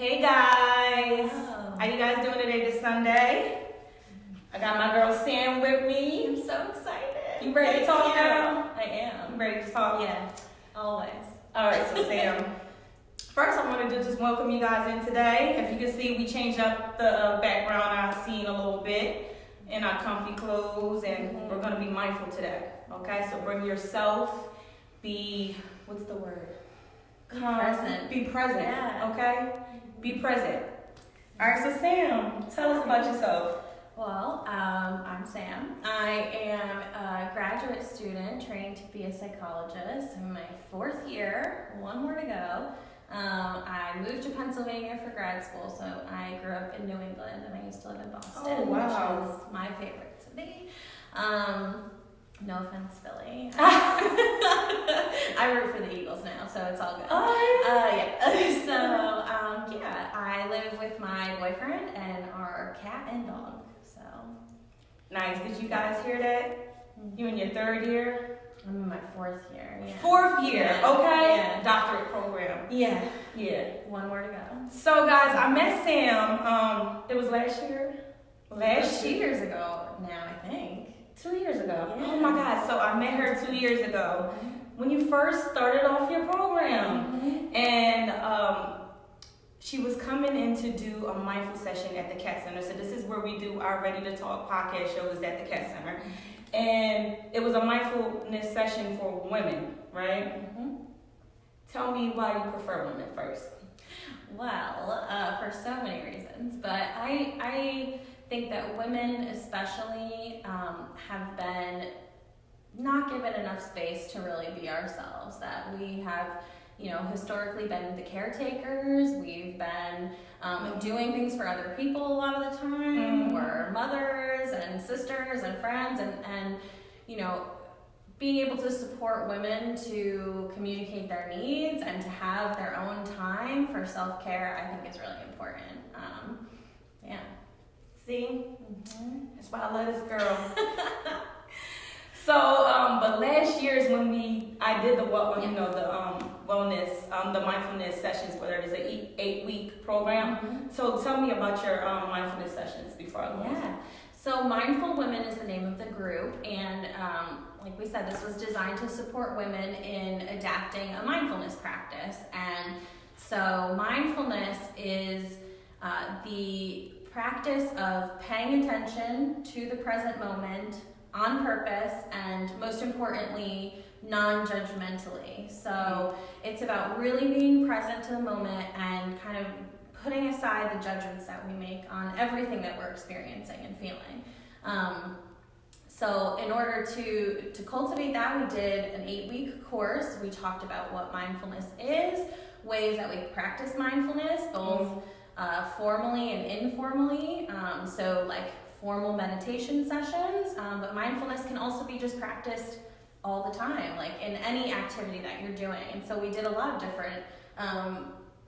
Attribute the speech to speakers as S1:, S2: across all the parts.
S1: Hey guys!
S2: Oh.
S1: How you guys doing today this Sunday? I got my girl Sam with me.
S2: I'm so excited.
S1: You ready to talk now?
S2: I am.
S1: You ready to talk?
S2: Yeah, always.
S1: Alright, so Sam, first I wanted to just welcome you guys in today. As you can see, we changed up the background, our scene a little bit in our comfy clothes, and we're going to be mindful today. Okay, so bring yourself, what's the word?
S2: Present.
S1: Be present,
S2: Yeah.
S1: okay? Be present. Alright, so Sam, tell us about yourself.
S2: Well, I'm Sam. I am a graduate student trained to be a psychologist. I'm in my 4th year, one more to go. I moved to Pennsylvania for grad school, so I grew up in New England and I used to live in Boston,
S1: wow.
S2: which is my favorite city. No offense, Philly. I root for the Eagles now, so it's all good. Yeah. So, I live with my boyfriend and our cat and dog. So
S1: Nice. Did you guys hear that? You in your 3rd year?
S2: I'm in my 4th year. Yeah.
S1: 4th year,
S2: Yeah.
S1: okay?
S2: Yeah.
S1: Doctorate program.
S2: Yeah.
S1: Yeah.
S2: One more to go.
S1: So guys, I met Sam, it was last year? Last
S2: 2
S1: year?
S2: years ago now, I think.
S1: 2 years ago.
S2: Yeah.
S1: Oh my God, so I met her 2 years ago when you first started off your program.
S2: Mm-hmm.
S1: And she was coming in to do a mindful session at the Cat Center. So this is where we do our Ready to Talk podcast shows at the Cat Center. And it was a mindfulness session for women, right?
S2: Mm-hmm.
S1: Tell me why you prefer women first.
S2: Well, for so many reasons, but I think that women especially have been not given enough space to really be ourselves, that we have, historically been the caretakers. We've been doing things for other people a lot of the time. We're mothers and sisters and friends, and being able to support women to communicate their needs and to have their own time for self-care, I think is really important. Yeah.
S1: See?
S2: Mm-hmm.
S1: That's why I love this girl. So, but last year is when I did the wellness, the mindfulness sessions, where it is an 8-week program.
S2: Mm-hmm.
S1: So tell me about your mindfulness sessions before I go on.
S2: Yeah. So Mindful Women is the name of the group, and like we said, this was designed to support women in adapting a mindfulness practice. And so mindfulness is the practice of paying attention to the present moment on purpose, and most importantly, non-judgmentally. So it's about really being present to the moment and kind of putting aside the judgments that we make on everything that we're experiencing and feeling. So in order to cultivate that, we did an 8-week course. We talked about what mindfulness is, ways that we practice mindfulness, both formally and informally. So like formal meditation sessions, but mindfulness can also be just practiced all the time, like in any activity that you're doing. And so we did a lot of different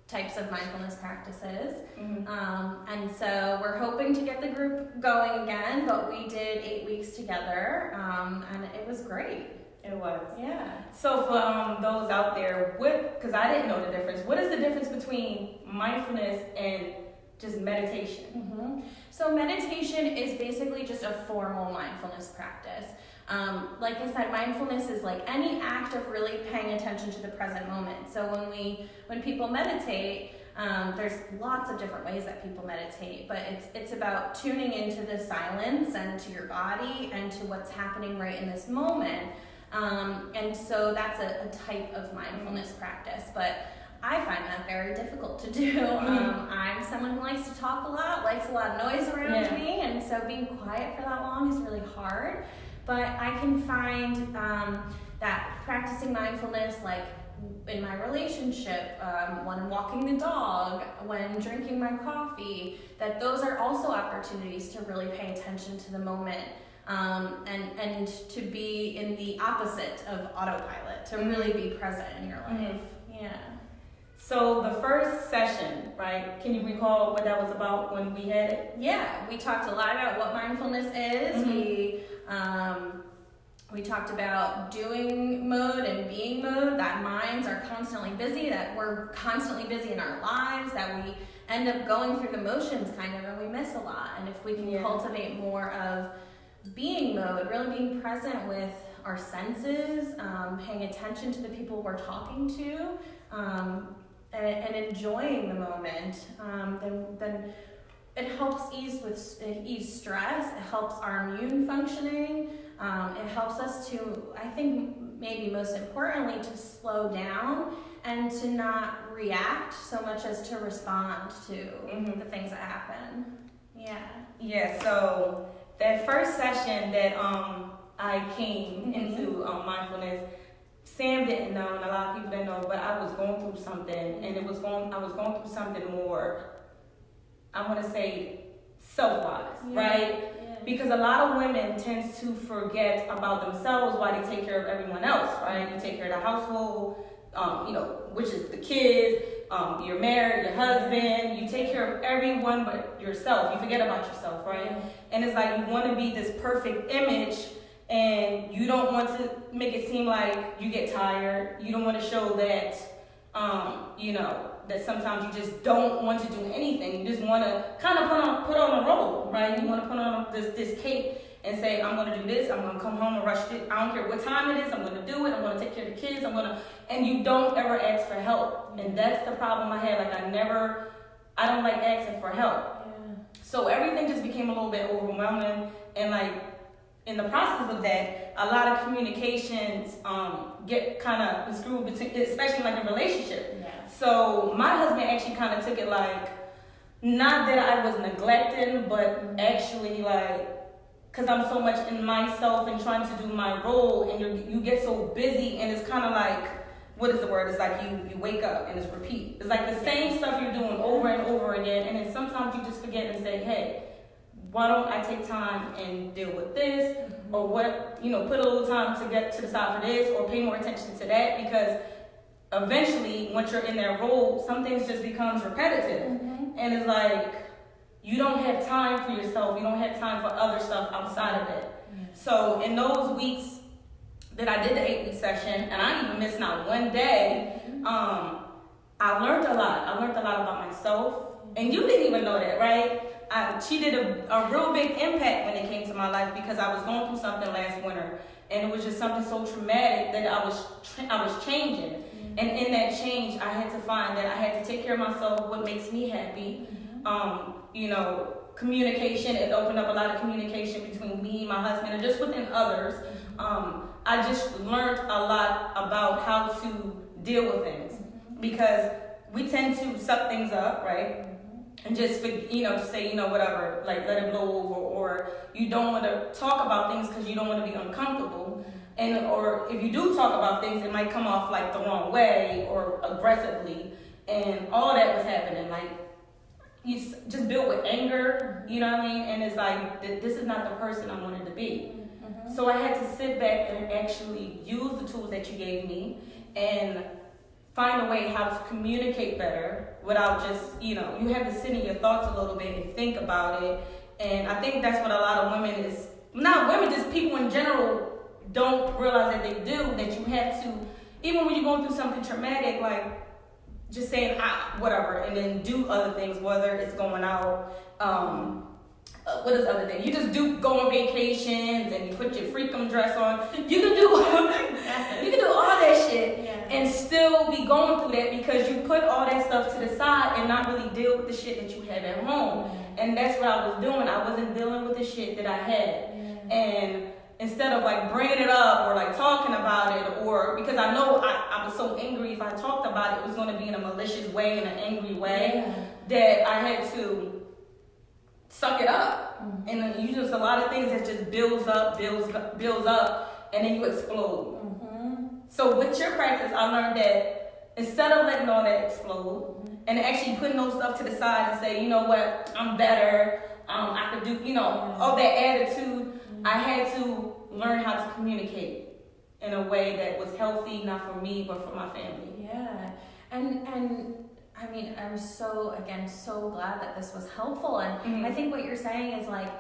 S2: types of mindfulness practices. And so we're hoping to get the group going again, but we did 8 weeks together, and it was great.
S1: It was.
S2: Yeah.
S1: So for those out there, because I didn't know the difference, what is the difference between mindfulness and just meditation?
S2: Mm-hmm. So meditation is basically just a formal mindfulness practice. Like I said, mindfulness is like any act of really paying attention to the present moment. So when people meditate, there's lots of different ways that people meditate, but it's about tuning into the silence and to your body and to what's happening right in this moment. And so that's a type of mindfulness practice, but I find that very difficult to do. I'm someone who likes to talk a lot, likes a lot of noise around me, and so being quiet for that long is really hard. But I can find that practicing mindfulness, like in my relationship, when I'm walking the dog, when drinking my coffee, that those are also opportunities to really pay attention to the moment, and to be in the opposite of autopilot, to really be present in your life. Yeah.
S1: So the first session, right? Can you recall what that was about when we had it?
S2: Yeah, we talked a lot about what mindfulness is. We talked about doing mode and being mode, that minds are constantly busy, that we're constantly busy in our lives, that we end up going through the motions kind of, and we miss a lot. And if we can cultivate more of being mode, really being present with our senses, paying attention to the people we're talking to, and enjoying the moment, then it helps ease stress. It helps our immune functioning. It helps us to, I think, maybe most importantly, to slow down and to not react so much as to respond to the things that happen.
S1: Yeah. So that first session that I came into mindfulness, Sam didn't know, and a lot of people didn't know, but I was going through something, and I was going through something more, I want to say, self-wise, right? Because a lot of women tend to forget about themselves while they take care of everyone else, right? You take care of the household, which is the kids, you're married, your husband, you take care of everyone but yourself. You forget about yourself, right? And it's like you want to be this perfect image, and you don't want to make it seem like you get tired. You don't want to show that, that sometimes you just don't want to do anything. You just want to kind of put on a role, right? You want to put on this cape and say, I'm going to do this. I'm going to come home and rush it. I don't care what time it is. I'm going to do it. I'm going to take care of the kids. And you don't ever ask for help. And that's the problem I had. Like I don't like asking for help. So everything just became a little bit overwhelming. And like in the process of that, a lot of communications get kind of screwed between, especially like in relationship. So my husband actually kind of took it like, not that I was neglecting, but actually like, because I'm so much in myself and trying to do my role, and you get so busy, and it's kind of like, what is the word? It's like you wake up and it's repeat. It's like the same stuff you're doing over and over again, and then sometimes you just forget and say, hey, why don't I take time and deal with this, or what, put a little time to get to the side for this, or pay more attention to that, because eventually, once you're in that role, some things just becomes repetitive. And it's like, you don't have time for yourself. You don't have time for other stuff outside of it. So in those weeks that I did the 8-week session, and I even missed not one day, I learned a lot. I learned a lot about myself. And you didn't even know that, right? She did a real big impact when it came to my life, because I was going through something last winter. And it was just something so traumatic that I was changing. And in that change, I had to find that I had to take care of myself, what makes me happy. Communication, it opened up a lot of communication between me, my husband, and just within others. I just learned a lot about how to deal with things, because we tend to suck things up, right? And just say, whatever, like let it blow over, or you don't want to talk about things because you don't want to be uncomfortable. Or if you do talk about things, it might come off like the wrong way or aggressively, and all that was happening. Like, you just built with anger, you know what I mean? And it's like, this is not the person I wanted to be. So I had to sit back and actually use the tools that you gave me and find a way how to communicate better without just, you have to sit in your thoughts a little bit and think about it. And I think that's what a lot of women just people in general don't realize that they do, that you have to, even when you're going through something traumatic, like just saying, whatever, and then do other things, whether it's going out, what is the other thing? You just go on vacations and you put your freakum dress on. You can do all that shit and still be going through that, because you put all that stuff to the side and not really deal with the shit that you have at home. And that's what I was doing. I wasn't dealing with the shit that I had. And instead of like bringing it up or like talking about it, or because I know I was so angry, if I talked about it, it was going to be in a malicious way, in an angry way, that I had to suck it up. And then you just, a lot of things that just builds up, and then you explode. So with your practice, I learned that instead of letting all that explode and actually putting those stuff to the side and say, you know what, I'm better, I could do, all that attitude, I had to learn how to communicate in a way that was healthy, not for me, but for my family.
S2: And I mean, I'm so glad that this was helpful. And I think what you're saying is like,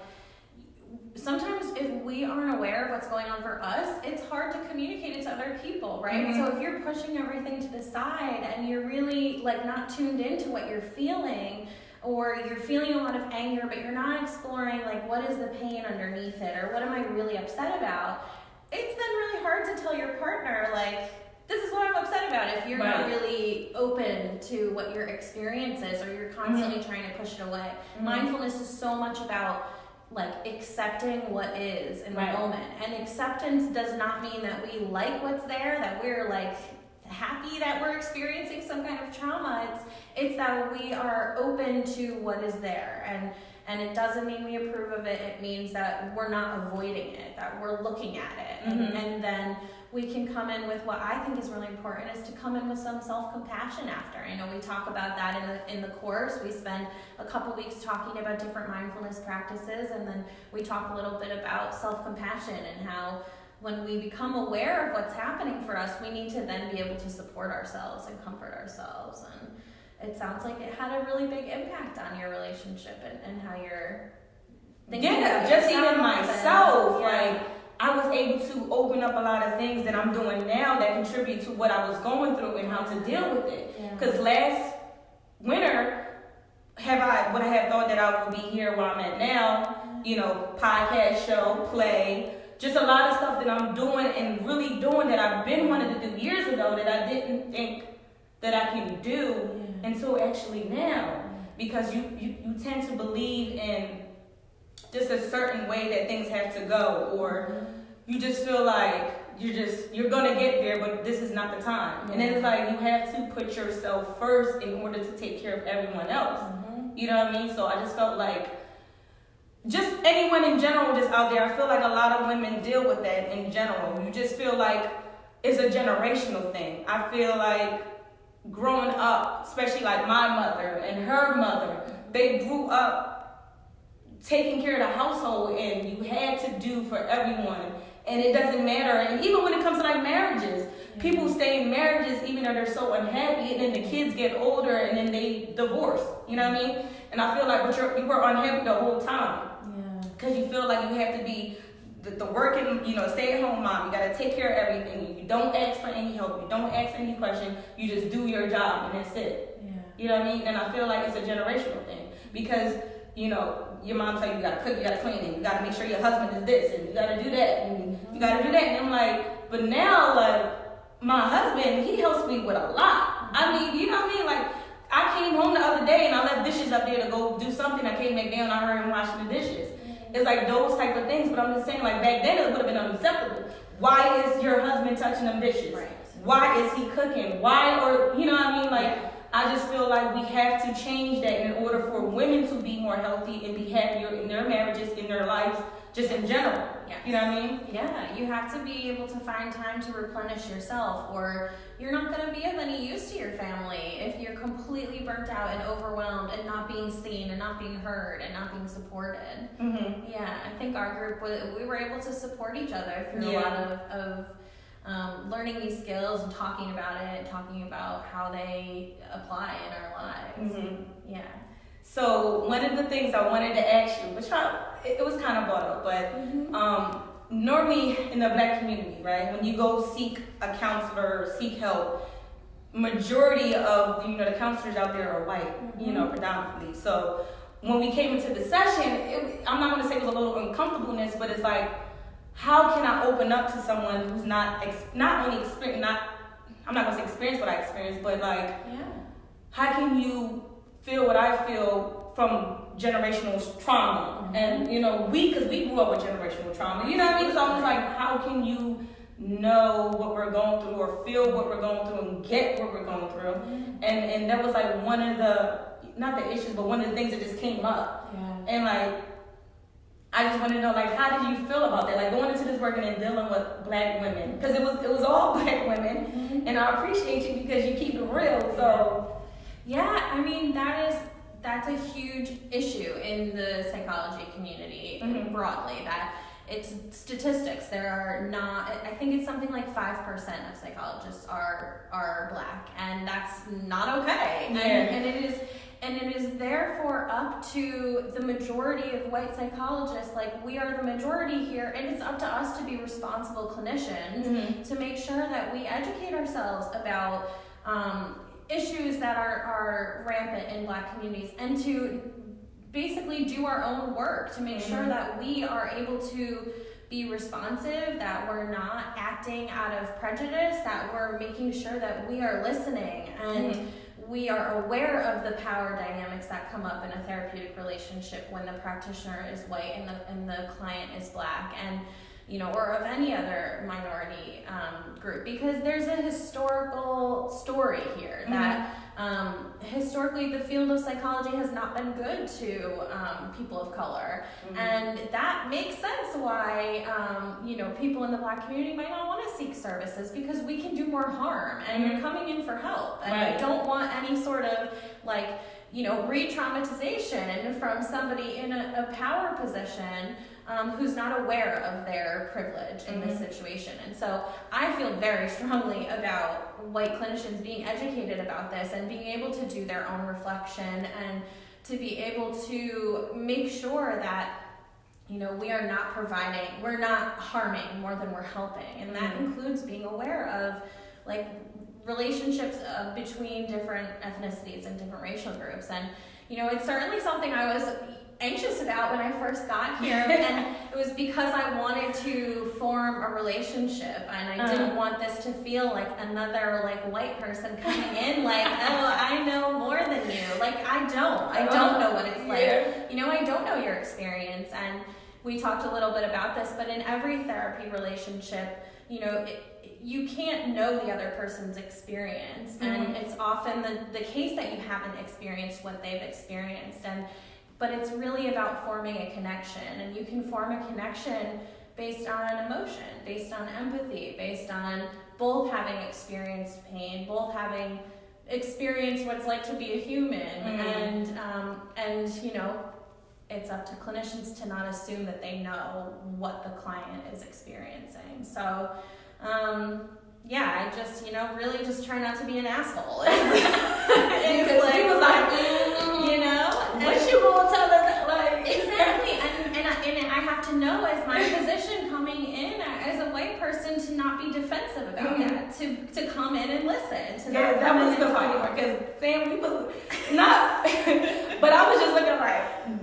S2: sometimes if we aren't aware of what's going on for us, it's hard to communicate it to other people, right? So if you're pushing everything to the side and you're really like not tuned into what you're feeling, or you're feeling a lot of anger, but you're not exploring like what is the pain underneath it, or what am I really upset about, it's then really hard to tell your partner like, this is what I'm upset about, if you're not really open to what your experience is, or you're constantly trying to push it away. Mindfulness is so much about like accepting what is in the moment. And acceptance does not mean that we like what's there, that we're like happy that we're experiencing some kind of trauma. It's that we are open to what is there. And it doesn't mean we approve of it. It means that we're not avoiding it, that we're looking at it. And then we can come in with what I think is really important, is to come in with some self-compassion after. I know we talk about that in the course. We spend a couple weeks talking about different mindfulness practices, and then we talk a little bit about self-compassion and how when we become aware of what's happening for us, we need to then be able to support ourselves and comfort ourselves. And it sounds like it had a really big impact on your relationship and how you're thinking about
S1: just even myself,
S2: and,
S1: like, I was able to open up a lot of things that I'm doing now that contribute to what I was going through and how to deal with it. Because last winter, would I have thought that I would be here where I'm at now, you know, podcast show, play, just a lot of stuff that I'm doing and really doing that I've been wanting to do years ago that I didn't think that I can do until actually now. Because you tend to believe in just a certain way that things have to go, or you just feel like you're gonna get there, but this is not the time. And then it's like you have to put yourself first in order to take care of everyone else. You know what I mean? So I just felt like, just anyone in general just out there, I feel like a lot of women deal with that in general. You just feel like it's a generational thing. I feel like growing up, especially like my mother and her mother, they grew up taking care of the household, and you had to do for everyone, and it doesn't matter. And even when it comes to like marriages, people stay in marriages even though they're so unhappy, and then the kids get older and then they divorce, you know what I mean? And I feel like you were unhappy the whole time, because you feel like you have to be the working, you know, stay-at-home mom. You got to take care of everything. You don't ask for any help. You don't ask any question. You just do your job, and that's it. You know what I mean? And I feel like it's a generational thing, because, you know, your mom tell you got to cook, you got to clean, and you got to make sure your husband is this, and you got to do that, and you got to do that. And I'm like, but now, like, my husband, he helps me with a lot. I mean, you know what I mean? Like, I came home the other day, and I left dishes up there to go do something. I came back down, I heard him washing the dishes. It's like those type of things, but I'm just saying, like, back then it would have been unacceptable. Why is your husband touching them dishes? Why is he cooking? Why, or, you know what I mean? Like, I just feel like we have to change that in order for women to be more healthy and be happier in their marriages, in their lives, just in general. You know what I mean?
S2: Yeah, you have to be able to find time to replenish yourself, or you're not going to be of any use to your family if you're completely burnt out and overwhelmed and not being seen and not being heard and not being supported. Yeah, I think our group, we were able to support each other through a lot of learning these skills and talking about it, talking about how they apply in our lives. So one of the things I wanted to ask you, which it was kind of brought up, but normally in the Black community, right, when you go seek a counselor or seek help, majority of, you know, the counselors out there are white, you know, predominantly. So when we came into the session, I'm not going to say it was a little uncomfortableness, but it's like, how can I open up to someone who's not only experienced, I'm not going to say experience what I experienced, but like, how can you feel what I feel from generational trauma? And, you know, because we grew up with generational trauma, you know what I mean? So I'm just like, how can you know what we're going through, or feel what we're going through, and get what we're going through? And that was like one of the, not the issues, but one of the things that just came up. And like, I just want to know, like, how did you feel about that? Like, going into this work and then dealing with Black women, because it was all Black women, and I appreciate you because you keep it real. So yeah, I mean, that's a huge issue in the psychology community broadly, that it's statistics. There are not, I think it's something like 5% of psychologists are Black, and that's not okay. And it is their therefore up to the majority of white psychologists, like we are the majority here, and it's up to us to be responsible clinicians to make sure that we educate ourselves about issues that are rampant in Black communities, and to basically do our own work to make sure that we are able to be responsive, that we're not acting out of prejudice, that we're making sure that we are listening and we are aware of the power dynamics that come up in a therapeutic relationship when the practitioner is white and the client is Black, and or of any other minority group, because there's a historical story here that historically the field of psychology has not been good to people of color, and that makes sense why people in the Black community might not want to seek services, because we can do more harm, and you're coming in for help, and you don't want any sort of re-traumatization from somebody in a power position who's not aware of their privilege in this situation. And so I feel very strongly about white clinicians being educated about this and being able to do their own reflection, and to be able to make sure that we are not we're not harming more than we're helping. And that includes being aware of relationships between different ethnicities and different racial groups. And it's certainly something I was anxious about when I first got here, and it was because I wanted to form a relationship, and I didn't want this to feel like another white person coming in oh, I know more than you. I don't know what it's like. I don't know your experience. And we talked a little bit about this, but in every therapy relationship, you can't know the other person's experience, and it's often the case that you haven't experienced what they've experienced, but it's really about forming a connection, and you can form a connection based on emotion, based on empathy, based on both having experienced pain, both having experienced what it's like to be a human, and it's up to clinicians to not assume that they know what the client is experiencing. So I just, really just try not to be an asshole. Because he was what you gonna tell us? Exactly, and I have to know, as my position coming in as a white person, to not be defensive about that, to come in and listen.
S1: That was the funny part, because Sam, we was not, but I was just looking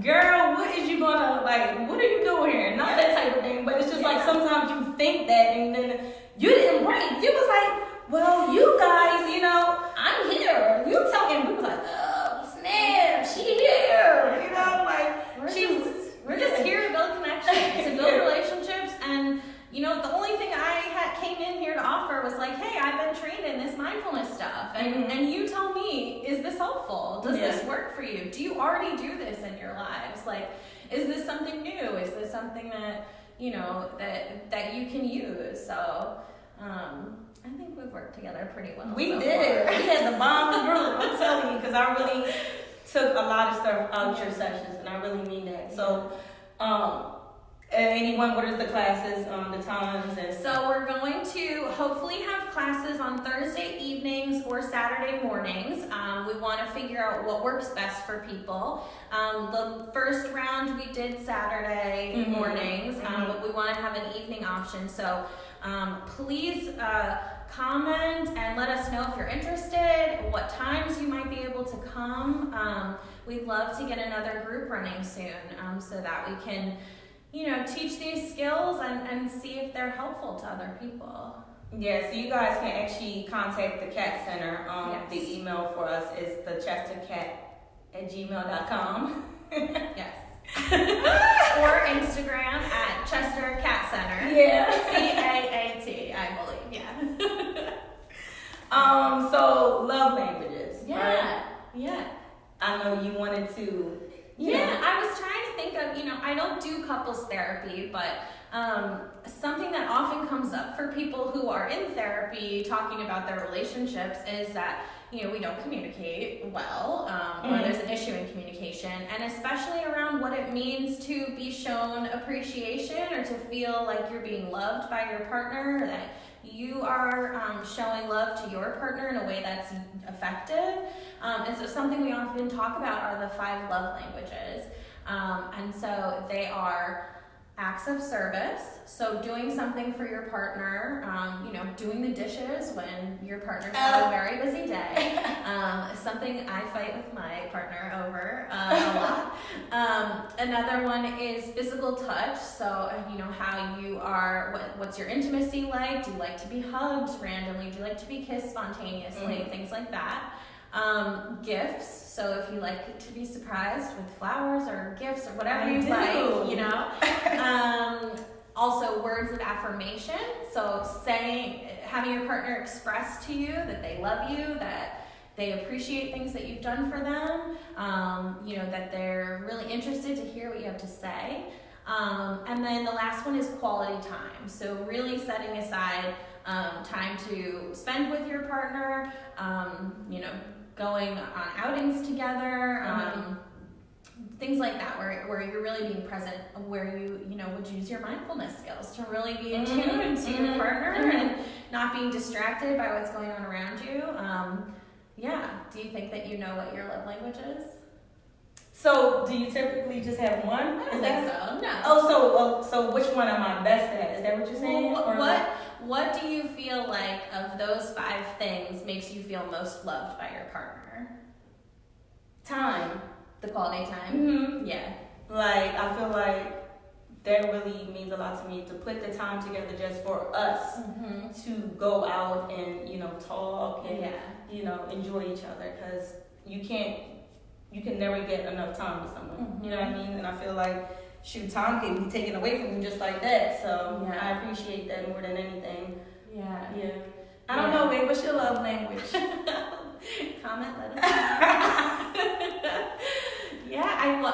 S1: girl, what is you gonna, what are you doing here? Not that type of thing, but it's just sometimes you think that, and then you didn't break. You was well, you guys, I'm here. You talking, we was oh, snap, she here.
S2: We're just here to build connections, to build relationships, and the only thing I came in here to offer was hey, I've been trained in this mindfulness stuff, and you tell me, is this helpful? Does this work for you? Do you already do this in your lives? Is this something new? Is this something that that you can use? So I think we've worked together pretty well.
S1: We did. We had the bomb group. I'm telling you, because I really took a lot of stuff out of your sessions, and I really mean that. So, anyone, what are the classes, the times?
S2: So we're going to hopefully have classes on Thursday evenings or Saturday mornings. We want to figure out what works best for people. The first round we did Saturday mornings, but we want to have an evening option. So please comment and let us know if you're interested, what times you might be able to come. We'd love to get another group running soon, so that we can teach these skills and see if they're helpful to other people.
S1: Yeah, so you guys can actually contact the CAT Center. The email for us is thechestercat@gmail.com.
S2: Yes. Or Instagram at Chester Cat Center.
S1: Yeah.
S2: CAAT, I believe. Yeah.
S1: So love languages.
S2: Yeah.
S1: Right?
S2: Yeah.
S1: I know you wanted to.
S2: I was trying to think of, I don't do couples therapy, but something that often comes up for people who are in therapy talking about their relationships is that, we don't communicate well, or there's an issue in communication, and especially around what it means to be shown appreciation or to feel like you're being loved by your partner, or that you are showing love to your partner in a way that's effective. And so something we often talk about are the 5 love languages. And so they are acts of service, so doing something for your partner, doing the dishes when your partner's had a very busy day, something I fight with my partner over a lot. Another one is physical touch, so how you are, what's your intimacy like? Do you like to be hugged randomly? Do you like to be kissed spontaneously? Things like that. Gifts, so if you like to be surprised with flowers or gifts or whatever you like, also words of affirmation, so having your partner express to you that they love you, that they appreciate things that you've done for them, that they're really interested to hear what you have to say. And then the last one is quality time, so really setting aside time to spend with your partner, going on outings together, things like that, where you're really being present, where you would use your mindfulness skills to really be in tune to your partner and not being distracted by what's going on around you. Do you think that you know what your love language is?
S1: So, do you typically just have one?
S2: I don't think so. No.
S1: So which one am I best at? Is that what you're saying?
S2: What do you feel like of those 5 things makes you feel most loved by your partner?
S1: Time.
S2: The quality time?
S1: Mm-hmm.
S2: Yeah.
S1: Like, I feel like that really means a lot to me, to put the time together just for us to go out and, talk and, enjoy each other, because you can never get enough time with someone. You know what I mean? And I feel like, time can be taken away from you just like that. So I appreciate that more than anything.
S2: Yeah.
S1: I don't know, babe. What's your love language?
S2: Comment, let us know.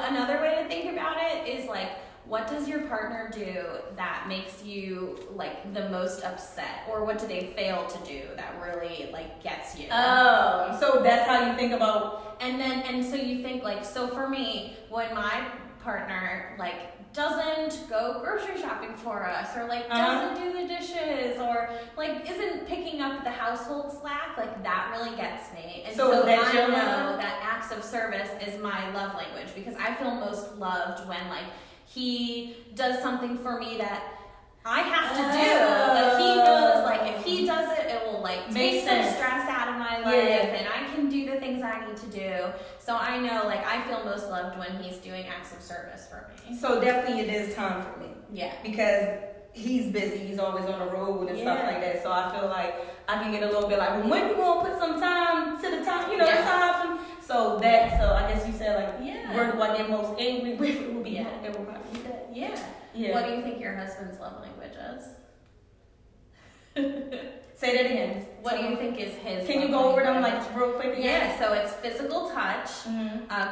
S2: Another way to think about it is like, what does your partner do that makes you like the most upset, or what do they fail to do that really like gets you?
S1: Oh, so that's how you think about.
S2: And so you think like, so for me, when my partner like doesn't go grocery shopping for us, or like doesn't do the dishes, or like isn't picking up the household slack, like that really gets me. And so I know that acts of service is my love language, because I feel most loved when like he does something for me that I have to do. Like he knows, like if he does it, it will like take some stress out of my life, and I can do the things I need to do. So I know, like I feel most loved when he's doing acts of service for me.
S1: So definitely it is time for me.
S2: Yeah.
S1: Because he's busy, he's always on the road and stuff like that. So I feel like I can get a little bit like, well, when you gonna put some time to the time, time. So I guess you said like, where do I get most angry with? It would be that.
S2: What do you think your husband's love language is?
S1: Say that again.
S2: What do you think is his?
S1: Can you go over them like real quick again?
S2: Yeah, so it's physical touch,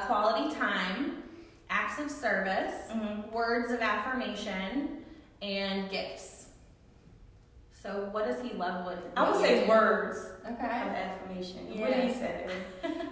S2: quality time, acts of service, words of affirmation, and gifts. So what does he love with?
S1: I would say words of
S2: Okay.
S1: affirmation.
S2: Yeah.
S1: What he said.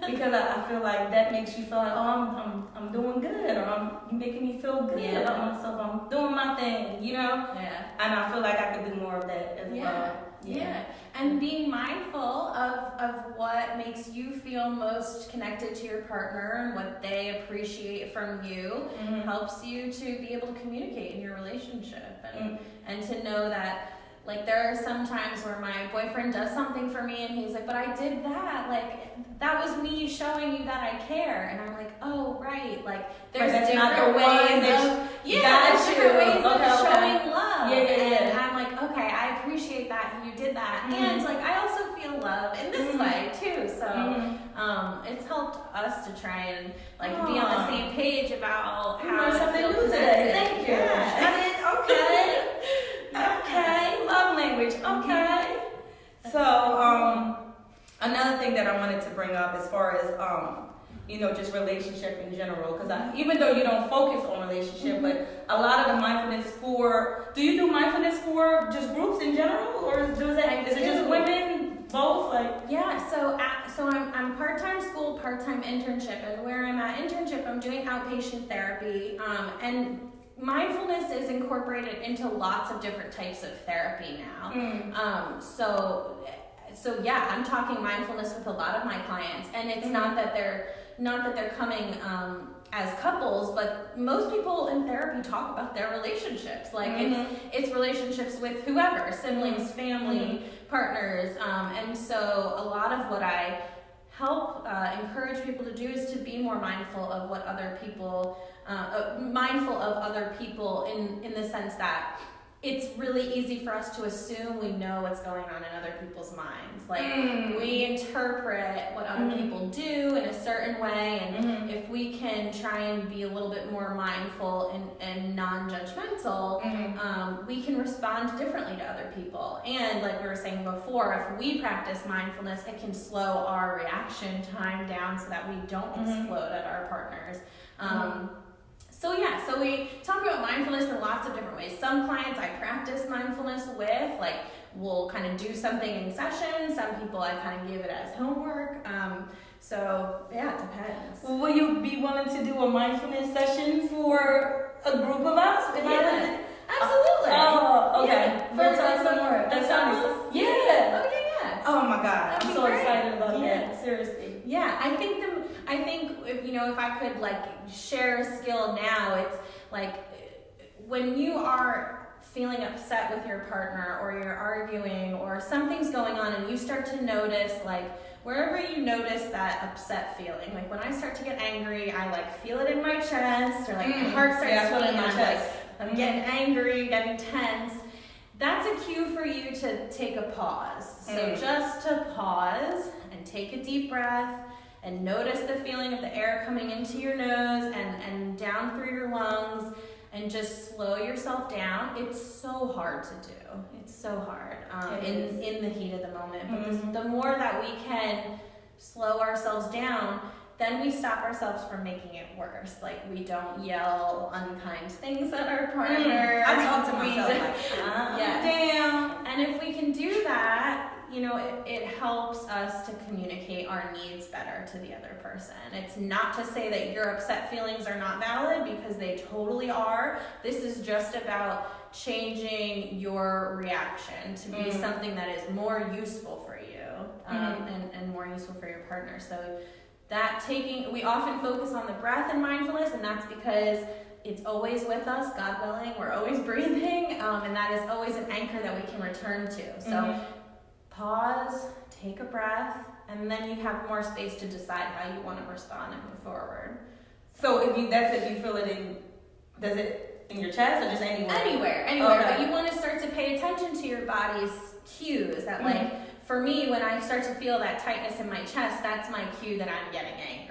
S1: Because I feel like that makes you feel like, I'm doing good, or you making me feel good about myself. I'm doing my thing,
S2: Yeah.
S1: And I feel like I could do more of that as well.
S2: Yeah. And being mindful of what makes you feel most connected to your partner and what they appreciate from you helps you to be able to communicate in your relationship, and to know that, like, there are some times where my boyfriend does something for me and he's like, but I did that. Like, that was me showing you that I care. And I'm like, oh, right. Like, there's different ways of showing love. And I'm like, okay, I appreciate that you did that. And, like, I also feel love in this way, too. So, it's helped us to try and, like, be on the same page about how to feel connected.
S1: Thank you.
S2: Yeah.
S1: Okay, love language. Okay. So, another thing that I wanted to bring up as far as, just relationship in general, because even though you don't focus on relationship, but a lot of the mindfulness do you do mindfulness for just groups in general, or is it just women, both?
S2: So I'm part-time school, part-time internship, and where I'm at internship, I'm doing outpatient therapy, and mindfulness is incorporated into lots of different types of therapy now. So So yeah, I'm talking mindfulness with a lot of my clients, and it's not that they're coming as couples, but most people in therapy talk about their relationships. Like it's relationships with whoever, siblings, family, partners, and so a lot of what I help encourage people to do is to be more mindful of what other people, mindful of other people in the sense that it's really easy for us to assume we know what's going on in other people's minds. Like we interpret what other people do in a certain way, and if we can try and be a little bit more mindful and non-judgmental, we can respond differently to other people. And like we were saying before, if we practice mindfulness, it can slow our reaction time down so that we don't explode at our partners. So we talk about mindfulness in lots of different ways. Some clients I practice mindfulness with, like we'll kind of do something in session. Some people I kind of give it as homework. So yeah, it depends.
S1: Well, will you be willing to do a mindfulness session for a group of us?
S2: Absolutely.
S1: Oh, okay.
S2: Yeah. For some more.
S1: That sounds. Yeah.
S2: Oh yeah.
S1: Oh my God, I'm so excited about
S2: Yeah.
S1: that. Seriously.
S2: Yeah, I think if I could like share a skill now, it's like when you are feeling upset with your partner or you're arguing or something's going on and you start to notice like wherever you notice that upset feeling, like when I start to get angry, I like feel it in my chest or like my heart starts beating, I'm getting angry, getting tense. That's a cue for you to take a pause. So just to pause and take a deep breath and notice the feeling of the air coming into your nose and down through your lungs, and just slow yourself down. It's so hard to do. It's so hard in the heat of the moment. But the more that we can slow ourselves down, then we stop ourselves from making it worse. Like we don't yell unkind things at our partner.
S1: I talk to myself like, damn.
S2: And if we can do that, it helps us to communicate our needs better to the other person. It's not to say that your upset feelings are not valid, because they totally are. This is just about changing your reaction to be something that is more useful for you and more useful for your partner. So we often focus on the breath in mindfulness, and that's because it's always with us, God willing, we're always breathing, and that is always an anchor that we can return to. So pause, take a breath, and then you have more space to decide how you want to respond and move forward.
S1: So if you feel it does it in your chest or just anywhere?
S2: Anywhere. Okay. But you want to start to pay attention to your body's cues. That like, for me, when I start to feel that tightness in my chest, that's my cue that I'm getting angry.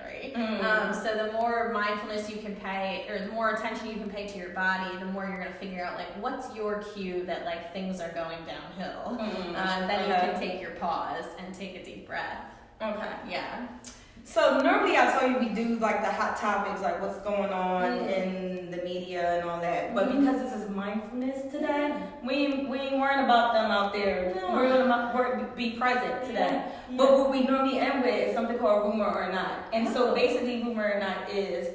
S2: So the more mindfulness you can pay, or the more attention you can pay to your body, the more you're going to figure out like what's your cue that like things are going downhill. Then you can take your pause and take a deep breath.
S1: Okay.
S2: Yeah.
S1: So normally I tell you we do like the hot topics, like what's going on in the media and all that. But because this is mindfulness today, we ain't worrying about them out there. No. We're gonna be present today. Yeah. But what we normally end with is something called rumor or not. And so basically rumor or not is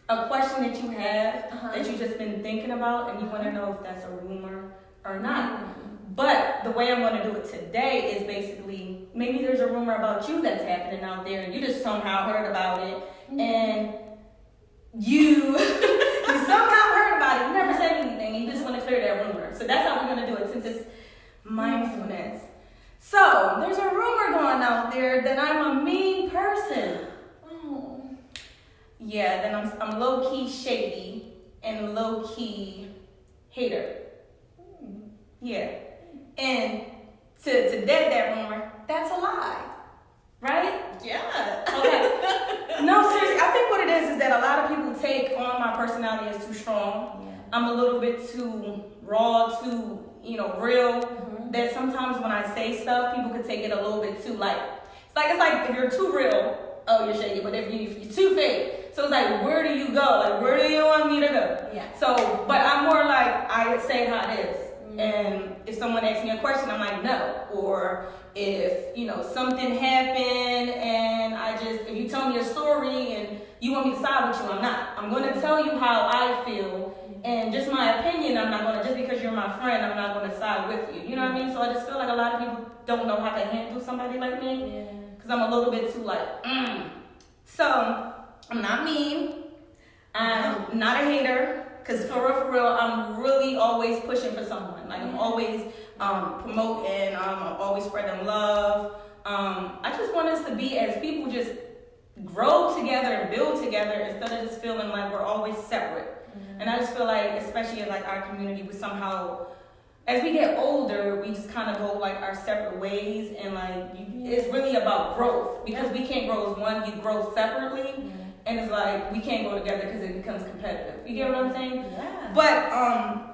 S1: a question that you have that you've just been thinking about, and you want to know if that's a rumor or not. But the way I'm going to do it today is basically, maybe there's a rumor about you that's happening out there, and you just somehow heard about it, and you somehow heard about it, you never said anything, and you just want to clear that rumor. So that's how we're going to do it, since it's mindfulness. So there's a rumor going out there that I'm a mean person. Yeah, then I'm low-key shady and low-key hater. Yeah. And to dead that rumor, that's a lie. Right?
S2: Yeah.
S1: Okay. No, seriously, I think what it is that a lot of people take on my personality as too strong. Yeah. I'm a little bit too raw, too, real. That sometimes when I say stuff, people could take it a little bit too light. It's like if you're too real, oh, you're shady. But if you're too fake, so it's like, where do you go? Like, where do you want me to go? Yeah. So, but I'm more like, I say how it is. And if someone asks me a question, I'm like, no. Or if, something happened and if you tell me a story and you want me to side with you, I'm not. I'm going to tell you how I feel And just my opinion, I'm not gonna, just because you're my friend, I'm not gonna side with you. You know what I mean? So I just feel like a lot of people don't know how to handle somebody like me. Because I'm a little bit too like, So, I'm not mean. I'm not a hater. Because for real, I'm really always pushing for someone. Like, I'm always promoting, I'm always spreading love. I just want us to be, as people, just grow together and build together instead of just feeling like we're always separate. And I just feel like, especially in like our community, we somehow, as we get older, we just kind of go like our separate ways, and like it's really about growth, because we can't grow as one, you grow separately, and it's like we can't go together because it becomes competitive. You get what I'm saying?
S2: Yeah.
S1: But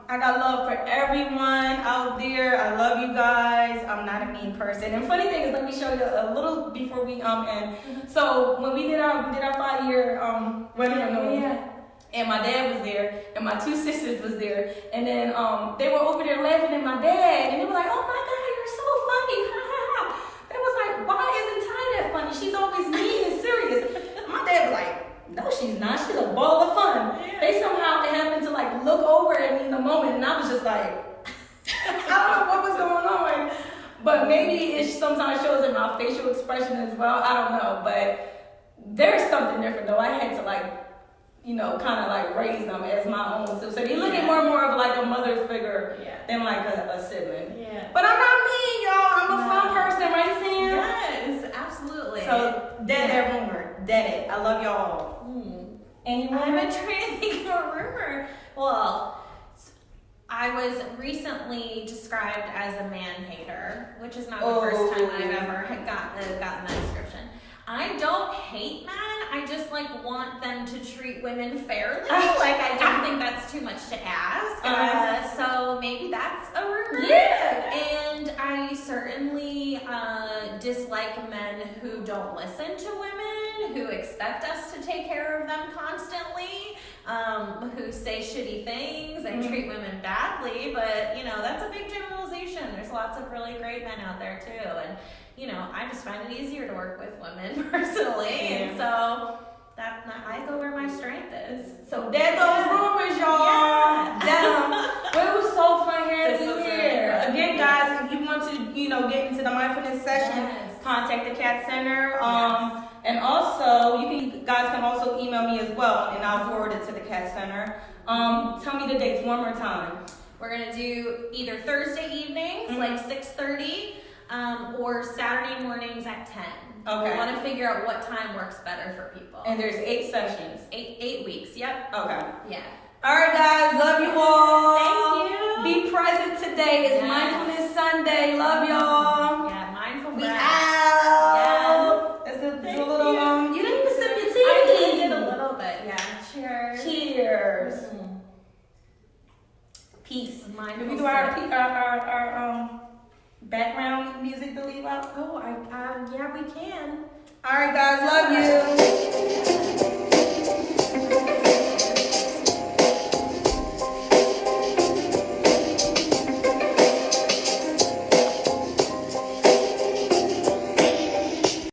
S1: I got love for everyone out there. I love you guys. I'm not a mean person. And funny thing is, let me show you a little before we end. So when we did our 5-year wedding, and my dad was there, and my 2 sisters was there, and then they were over there laughing at my dad, and they were like, "Oh my God, you're so funny!" They was like, "Why isn't Ty that funny? She's always mean and serious." My dad was like, "No, she's not. She's a ball of fun." They somehow happened to like look over at me in the moment, and I was just like, I don't know what was going on, but maybe it sometimes shows in my facial expression as well. I don't know, but there's something different though. I had to like, kind of like raise them as my own sibling. So they look at more of like a mother figure than like a sibling. Yeah. But I'm not mean, y'all. I'm a fun person, right, Sam?
S2: Yes, absolutely.
S1: So, that rumor. Dead it. I love y'all. Anyone?
S2: I've been trying to think of a rumor. Well, I was recently described as a man hater, which is not the first time I've ever gotten that description. I don't hate men. I just want them to treat women fairly. I don't think that's too much to ask. So maybe that's a rumor.
S1: Yeah.
S2: And I certainly dislike men who don't listen to women, who expect us to take care of them constantly, who say shitty things and treat women badly. But that's a big generalization. There's lots of really great men out there too, and I just find it easier to work with women personally, and so I go where my strength is.
S1: So there those rumors, y'all. It was so fun having you here. Again, guys, if you want to, get into the mindfulness session, contact the Cat Center. And also, you guys can also email me as well, and I'll forward it to the Cat Center. Tell me the dates one more time.
S2: We're gonna do either Thursday evenings, like 6:30. Or Saturday mornings at 10. Okay. We want to figure out what time works better for people.
S1: And there's 8 sessions.
S2: 8 weeks, yep.
S1: Okay.
S2: Yeah.
S1: All right, guys. Love you all.
S2: Thank you.
S1: Be present today. It's Mindfulness Sunday. Love y'all.
S2: Yeah, mindful breath.
S1: We out.
S2: Yes.
S1: It's a little, you didn't even sip your tea.
S2: I did a little bit, yeah. Cheers.
S1: Cheers. Peace.
S2: Mindful.
S1: Did we do our background music to leave out?
S2: Yeah, we can.
S1: All right, guys. Love you.